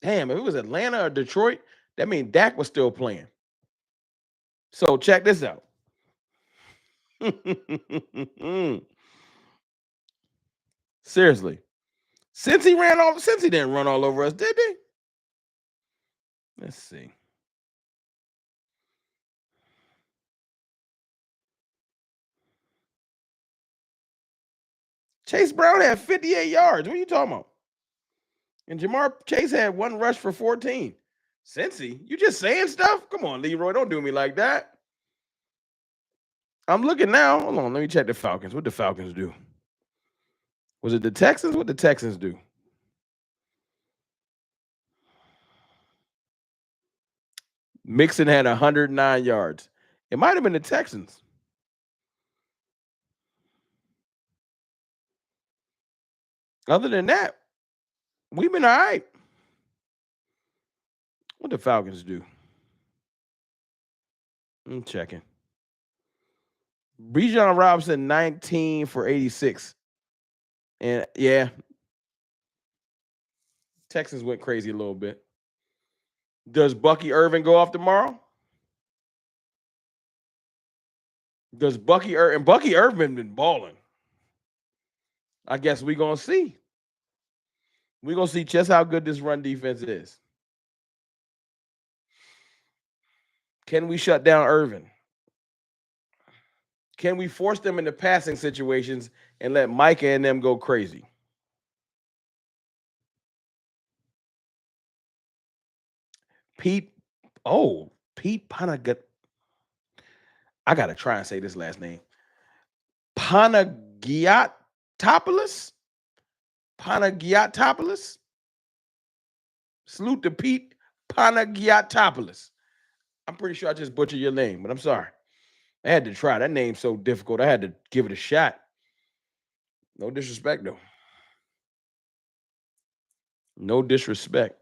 Damn, if it was Atlanta or Detroit, that means Dak was still playing. So check this out. Seriously. Since he didn't run all over us, did he? Let's see. Chase Brown had 58 yards. What are you talking about? And Jamar Chase had 1 rush for 14. Cincy, you just saying stuff? Come on, Leroy, don't do me like that. I'm looking now. Hold on, let me check the Falcons. What the Falcons do? Was it the Texans? What the Texans do? Mixon had 109 yards. It might have been the Texans. Other than that, we've been all right. What the Falcons do? I'm checking. Bijan Robinson, 19 for 86. And yeah, Texans went crazy a little bit. Does Bucky Irvin go off tomorrow? Does Bucky Irvin been balling? I guess we're gonna see. We're gonna see just how good this run defense is. Can we shut down Irvin? Can we force them into passing situations and let Micah and them go crazy? Pete Panagat. I gotta try and say this last name. Panagiotopoulos. Panagiotopoulos. Salute to Pete Panagiotopoulos. I'm pretty sure I just butchered your name, but I'm sorry. I had to try. That name's so difficult. I had to give it a shot. No disrespect, though. No disrespect.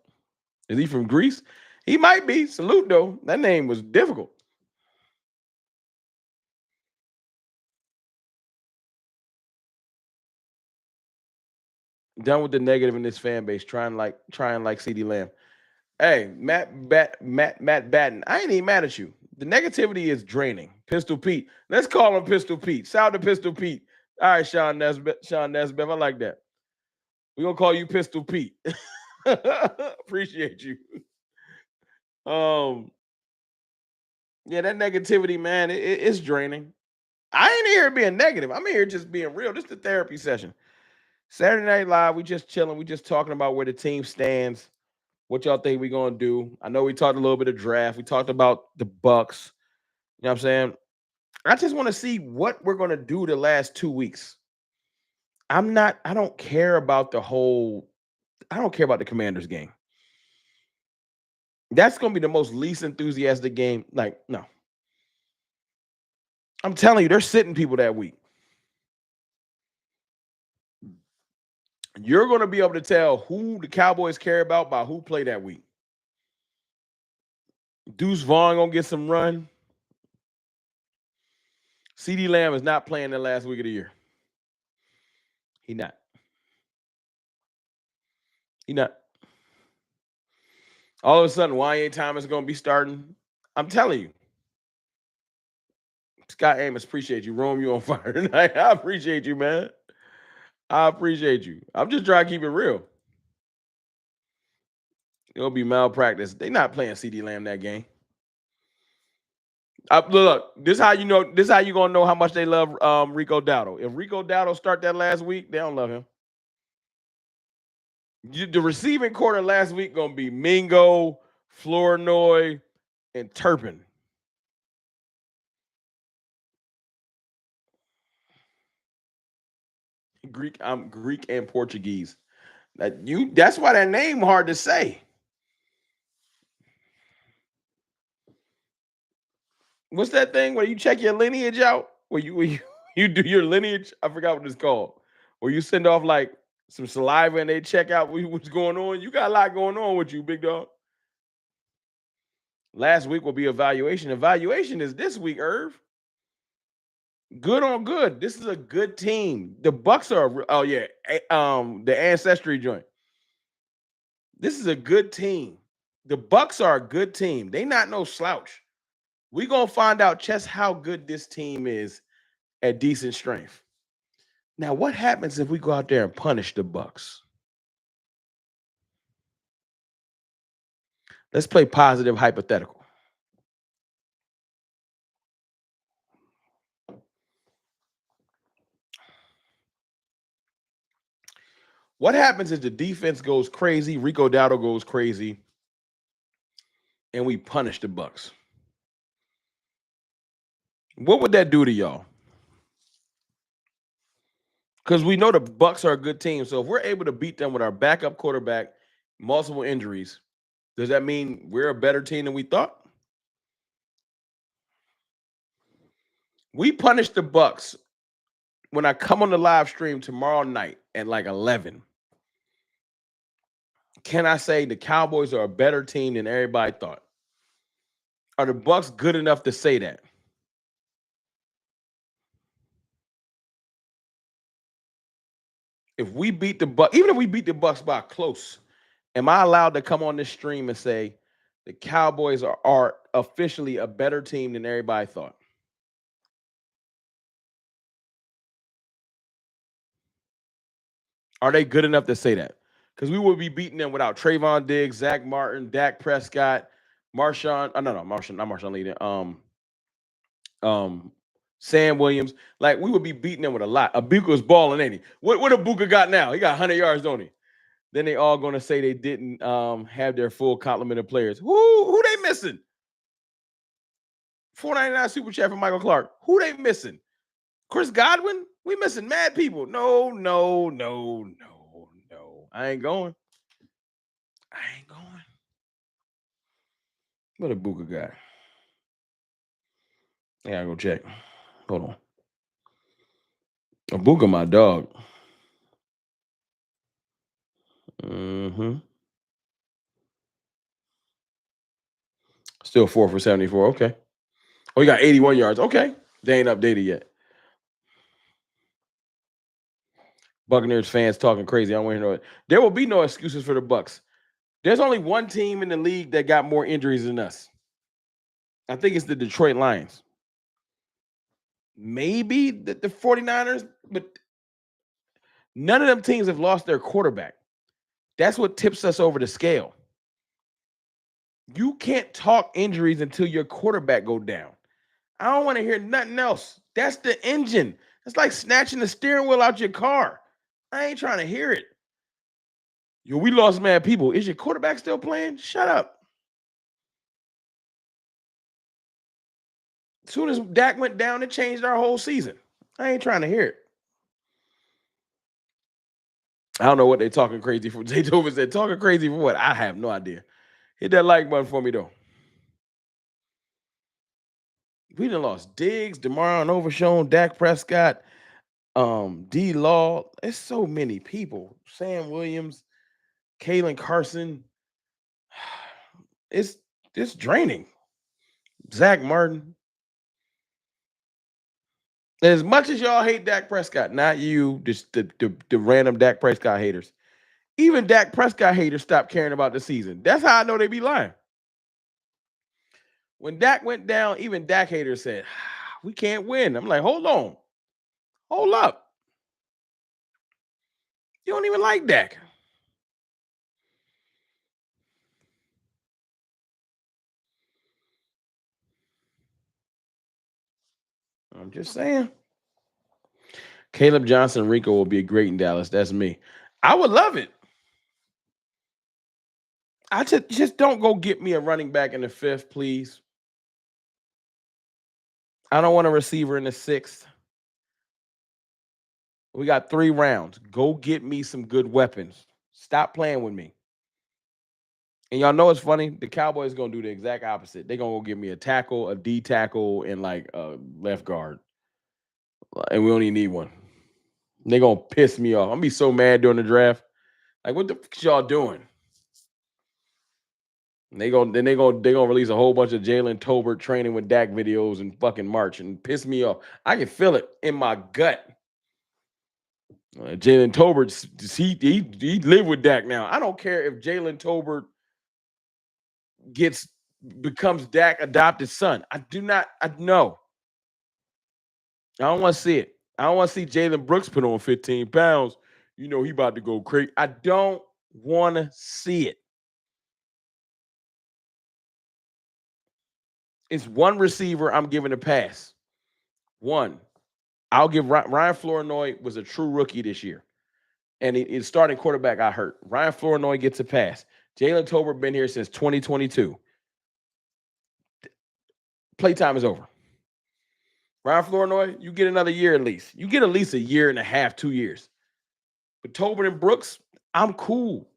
Is he from Greece? He might be. Salute, though. That name was difficult. Done with the negative in this fan base, trying like CeeDee Lamb. Hey, Matt Batten, I ain't even mad at you. The negativity is draining. Pistol Pete. Let's call him Pistol Pete. Shout out to Pistol Pete. All right, Sean Nesbitt. I like that. We're gonna call you Pistol Pete. Appreciate you. Yeah, that negativity, man, it's draining. I ain't here being negative. I'm here just being real. This is the therapy session. Saturday Night Live, we just chilling. We just talking about where the team stands. What y'all think we gonna do? I know we talked a little bit of draft. We talked about the Bucks. You know what I'm saying? I just want to see what we're gonna do the last 2 weeks. I don't care about I don't care about the Commanders game. That's gonna be the most least enthusiastic game. Like, no. I'm telling you, they're sitting people that week. You're gonna be able to tell who the Cowboys care about by who played that week. Deuce Vaughn gonna get some run. CeeDee Lamb is not playing the last week of the year. He not. He not. All of a sudden, Y.A. Thomas is going to be starting. I'm telling you. Scott Amos, appreciate you. Rome, you on fire tonight. I appreciate you, man. I appreciate you. I'm just trying to keep it real. It'll be malpractice. They not playing CeeDee Lamb that game. Look, this is how you know. This is how you gonna know how much they love Rico Dowdle. If Rico Dowdle start that last week, they don't love him. The receiving quarter last week gonna be Mingo, Flournoy, and Turpin. I'm Greek and Portuguese. That's why that name hard to say. What's that thing where you check your lineage out? You do your lineage? I forgot what it's called. Where you send off like some saliva and they check out what's going on. You got a lot going on with you, big dog. Last week will be evaluation. Evaluation is this week, Irv. Good on good. This is a good team. The Bucks are the ancestry joint. This is a good team. The Bucks are a good team. They not no slouch. We're gonna find out just how good this team is at decent strength. Now, what happens if we go out there and punish the Bucks? Let's play positive hypothetical. What happens is the defense goes crazy, Rico Dowdle goes crazy, and we punish the Bucs. What would that do to y'all? Because we know the Bucs are a good team. So if we're able to beat them with our backup quarterback, multiple injuries, does that mean we're a better team than we thought? We punish the Bucs when I come on the live stream tomorrow night at like 11. Can I say the Cowboys are a better team than everybody thought? Are the Bucs good enough to say that? If we beat the Bucs, even if we beat the Bucs by close, am I allowed to come on this stream and say the Cowboys are officially a better team than everybody thought? Are they good enough to say that? Because we will be beating them without Trayvon Diggs, Zach Martin, Dak Prescott, Marshawn. Oh, no, Marshawn, not Marshawn Lee. Sam Williams. Like, we would be beating them with a lot. Abuka's balling, ain't he? What Abuka got now? He got 100 yards, don't he? Then they all going to say they didn't have their full complement of players. Who they missing? $4.99 super chat from Michael Clark. Who they missing? Chris Godwin? We missing mad people. No. I ain't going. What a Booker got? I gotta go check. Hold on. A Booker, my dog. Still 4 for 74. Okay. Oh, he got 81 yards. Okay. They ain't updated yet. Buccaneers fans talking crazy. I don't want to know it. There will be no excuses for the Bucs. There's only one team in the league that got more injuries than us. I think it's the Detroit Lions. Maybe the 49ers, but none of them teams have lost their quarterback. That's what tips us over the scale. You can't talk injuries until your quarterback go down. I don't want to hear nothing else. That's the engine. It's like snatching the steering wheel out your car. I ain't trying to hear it. Yo, we lost mad people. Is your quarterback still playing? Shut up. As soon as Dak went down, it changed our whole season. I ain't trying to hear it. I don't know what they're talking crazy for. Jay Dover said, talking crazy for what? I have no idea. Hit that like button for me, though. We done lost Diggs, DeMar Overshown, Dak Prescott, D Law. There's so many people. Sam Williams, Kalen Carson. It's draining. Zach Martin. As much as y'all hate Dak Prescott, not you, just the random Dak Prescott haters. Even Dak Prescott haters stopped caring about the season. That's how I know they be lying. When Dak went down, even Dak haters said, we can't win. I'm like, hold on. Hold up. You don't even like Dak. I'm just saying. Caleb Johnson Rico will be great in Dallas. That's me. I would love it. I just don't go get me a running back in the 5th, please. I don't want a receiver in the 6th. We got 3 rounds. Go get me some good weapons. Stop playing with me. And y'all know it's funny. The Cowboys going to do the exact opposite. They're going to go give me a tackle, a D tackle, and like a left guard. And we only need one. They're going to piss me off. I'm going to be so mad during the draft. Like, what the fuck y'all doing? And they're gonna release a whole bunch of Jalen Tolbert training with Dak videos in fucking March and piss me off. I can feel it in my gut. Jalen Tolbert, he live with Dak now. I don't care if Jalen Tolbert becomes Dak adopted son. I know. I don't want to see it. I don't want to see Jalen Brooks put on 15 pounds. You know he about to go crazy. I don't want to see it. It's one receiver I'm giving a pass. One. I'll give Ryan Flournoy was a true rookie this year. and his starting quarterback got hurt. Ryan Flournoy gets a pass. Jalen Tolbert been here since 2022. Playtime is over. Ryan Flournoy, you get another year at least. You get at least a year and a half, 2 years. But Tolbert and Brooks, I'm cool.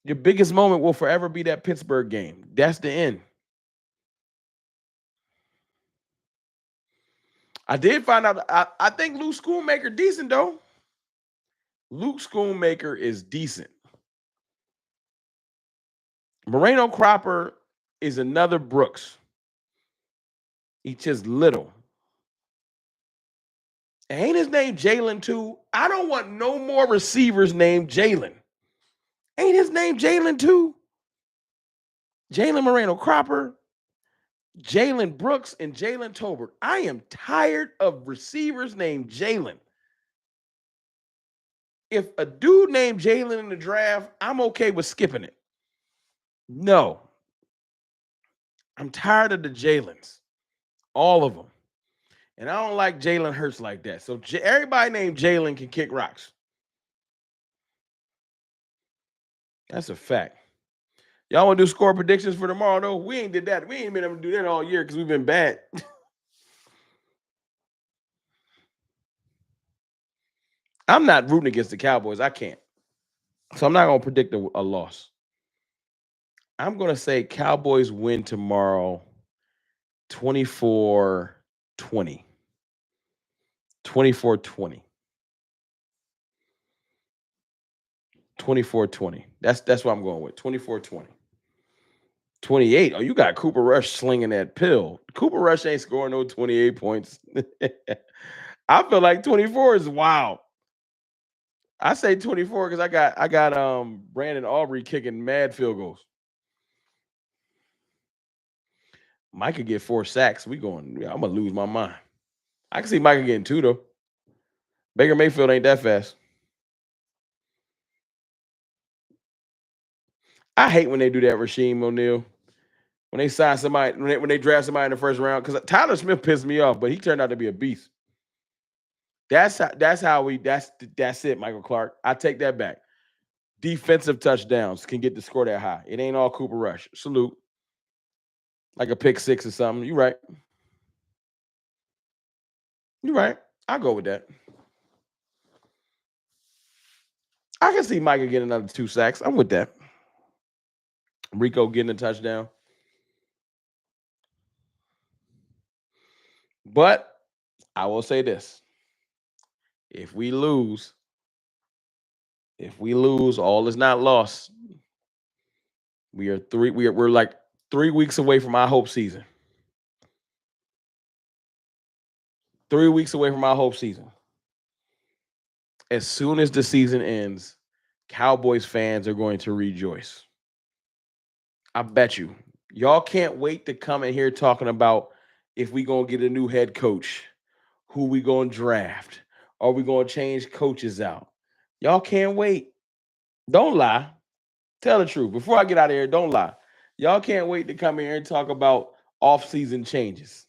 Your biggest moment will forever be that Pittsburgh game. That's the end. I did find out. I think Luke Schoonmaker decent though. Luke Schoonmaker is decent. Moreno Cropper is another Brooks. He's just little. Ain't his name Jalen too? I don't want no more receivers named Jalen. Ain't his name Jalen too? Jalen Moreno Cropper, Jalen Brooks, and Jalen Tolbert. I am tired of receivers named Jalen. If a dude named Jalen in the draft, I'm okay with skipping it. No. I'm tired of the Jalens. All of them. And I don't like Jalen Hurts like that. So everybody named Jalen can kick rocks. That's a fact. Y'all want to do score predictions for tomorrow, though? We ain't did that. We ain't been able to do that all year because we've been bad. I'm not rooting against the Cowboys. I can't. So I'm not going to predict a loss. I'm going to say Cowboys win tomorrow 24-20. 24-20. 24-20. That's what I'm going with. 24-20. 28. Oh, you got Cooper Rush slinging that pill. Cooper Rush ain't scoring no 28 points. I feel like 24 is wild. I say 24 because I got Brandon Aubrey kicking mad field goals. Mike could get 4 sacks. I'm gonna lose my mind. I can see Micah getting 2 though. Baker Mayfield ain't that fast. I hate when they do that, Rasheem O'Neal. When they sign somebody, when they draft somebody in the first round, because Tyler Smith pissed me off, but he turned out to be a beast. That's it, Michael Clark. I take that back. Defensive touchdowns can get the score that high. It ain't all Cooper Rush. Salute. Like a pick 6 or something. You're right. You're right. I'll go with that. I can see Micah getting another 2 sacks. I'm with that. Rico getting a touchdown. But I will say this. If we lose, all is not lost. We're like 3 weeks away from our hope season. 3 weeks away from our hope season. As soon as the season ends, Cowboys fans are going to rejoice. I bet you. Y'all can't wait to come in here talking about if we going to get a new head coach, who we going to draft, are we going to change coaches out. Y'all can't wait. Don't lie. Tell the truth. Before I get out of here, don't lie. Y'all can't wait to come in here and talk about offseason changes.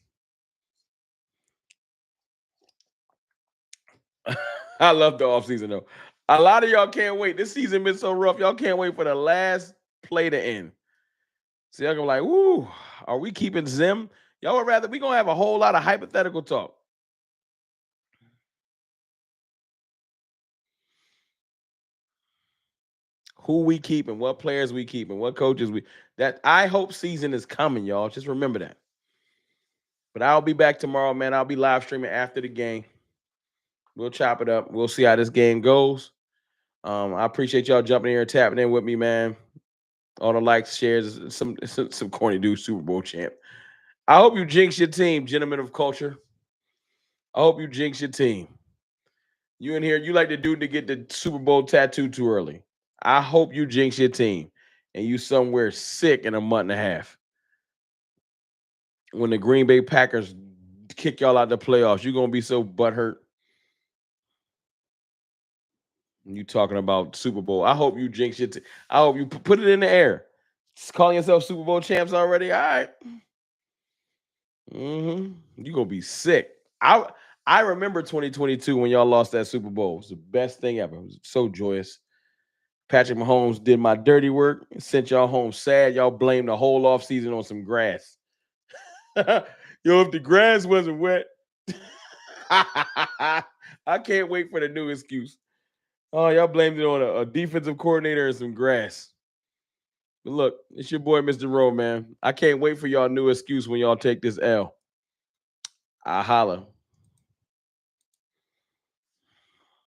I love the offseason, though. A lot of y'all can't wait. This season been so rough. Y'all can't wait for the last play to end. So y'all gonna be like, woo, are we keeping Zim? Y'all would rather, we gonna have a whole lot of hypothetical talk. Who we keeping, what players we keeping, what coaches that I hope season is coming, y'all. Just remember that. But I'll be back tomorrow, man. I'll be live streaming after the game. We'll chop it up. We'll see how this game goes. I appreciate y'all jumping in here and tapping in with me, man. All the likes, shares, some corny dude, Super Bowl champ. I hope you jinx your team, gentlemen of culture. I hope you jinx your team. You in here, you like the dude to get the Super Bowl tattoo too early. I hope you jinx your team and you somewhere sick in a month and a half. When the Green Bay Packers kick y'all out the playoffs, you're going to be so butthurt. You talking about Super Bowl. I hope you jinx your team. I hope you put it in the air. Just calling yourself Super Bowl champs already? All right. You're going to be sick. I remember 2022 when y'all lost that Super Bowl. It was the best thing ever. It was so joyous. Patrick Mahomes did my dirty work and sent y'all home sad. Y'all blamed the whole offseason on some grass. Yo, if the grass wasn't wet, I can't wait for the new excuse. Oh, y'all blamed it on a defensive coordinator and some grass. But look, it's your boy, Mr. Rowe, man. I can't wait for y'all new excuse when y'all take this L. I holla.